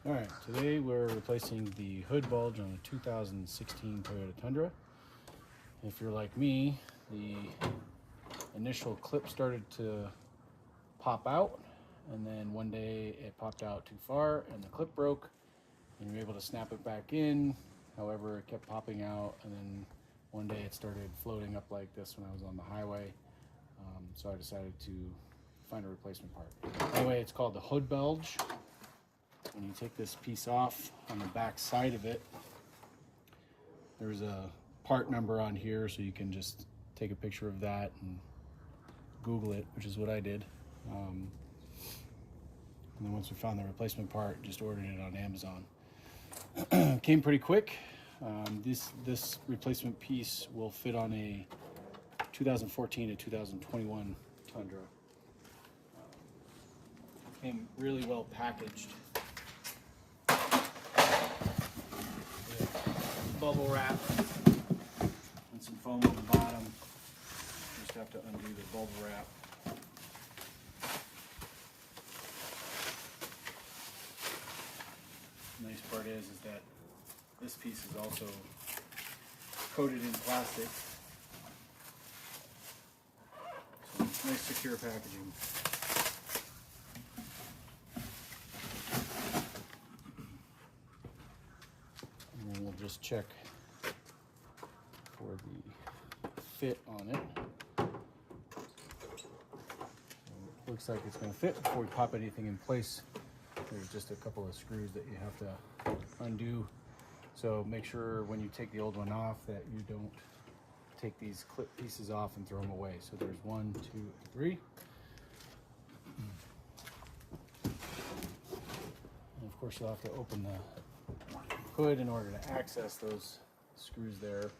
Alright, today we're replacing the hood bulge on a 2016 Toyota Tundra. If you're like me, the initial clip started to pop out, and then one day it popped out too far and the clip broke, and you were able to snap it back in. However, it kept popping out, and then one day it started floating up like this when I was on the highway. So I decided to find a replacement part. Anyway, it's called the hood bulge. When you take this piece off, on the back side of it, there's a part number on here, so you can just take a picture of that and Google it, which is what I did. And then once we found the replacement part, just ordered it on Amazon. Came pretty quick. This replacement piece will fit on a 2014 to 2021 Tundra. Came really well packaged. Bubble wrap and some foam on the bottom. Just have to undo the bubble wrap. The nice part is that this piece is also coated in plastic. So nice secure packaging. And then we'll just check for the fit on it. So it looks like it's going to fit. Before we pop anything in place, there's just a couple of screws that you have to undo. So make sure when you take the old one off that you don't take these clip pieces off and throw them away. So there's 1, 2, 3. And of course you'll have to open the hood in order to access those screws there.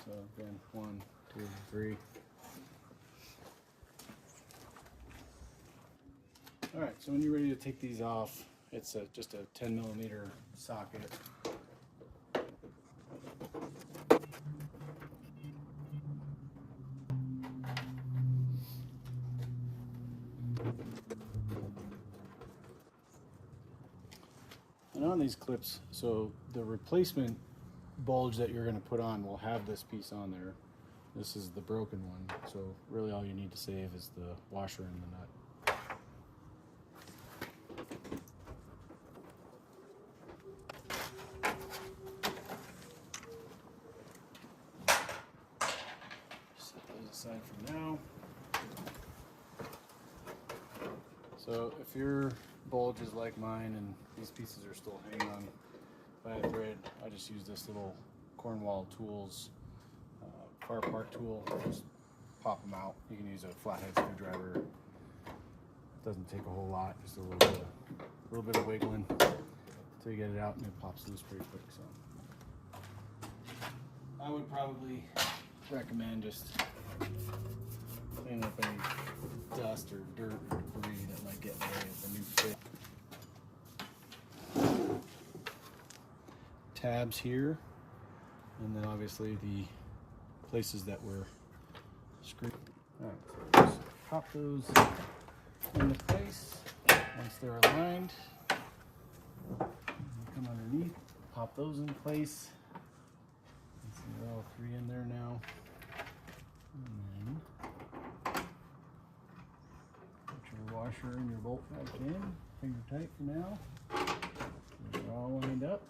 So again, 1, 2, 3. All right, so when you're ready to take these off, it's just a 10mm socket. And on these clips, so the replacement bulge that you're going to put on will have this piece on there. This is the broken one, so really all you need to save is the washer and the nut. Set those aside for now. So if your bulge is like mine and these pieces are still hanging on by a thread, I just use this little Cornwall Tools car part tool. Just pop them out. You can use a flathead screwdriver. It doesn't take a whole lot, just a little bit of wiggling until you get it out, and it pops loose pretty quick. So I would probably recommend just cleaning up any dust or dirt or debris that might get in the way of the new fit. Tabs here, and then obviously the places that were screwed. Alright, so just pop those into place once they're aligned. Come underneath, pop those in place. So they're all 3 in there now. And then put your washer and your bolt back in, finger tight for now. They're all lined up.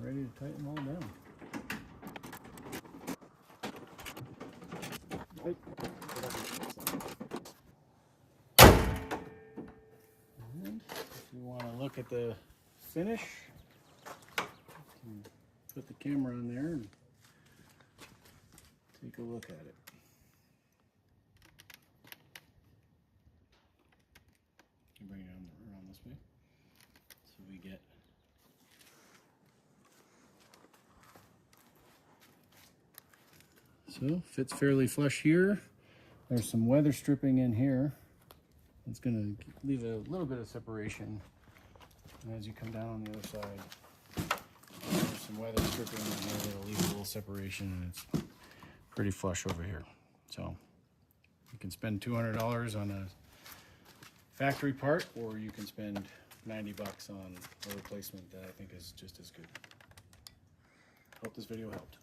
Ready to tighten them all down. Right. And if you want to look at the finish, you can put the camera on there and take a look at it. You bring it around this way so we get So fits fairly flush here. There's some weather stripping in here. It's going to leave a little bit of separation as you come down on the other side. There's some weather stripping in here that'll leave a little separation, and it's pretty flush over here. So you can spend $200 on a factory part, or you can spend 90 bucks on a replacement that I think is just as good. Hope this video helped.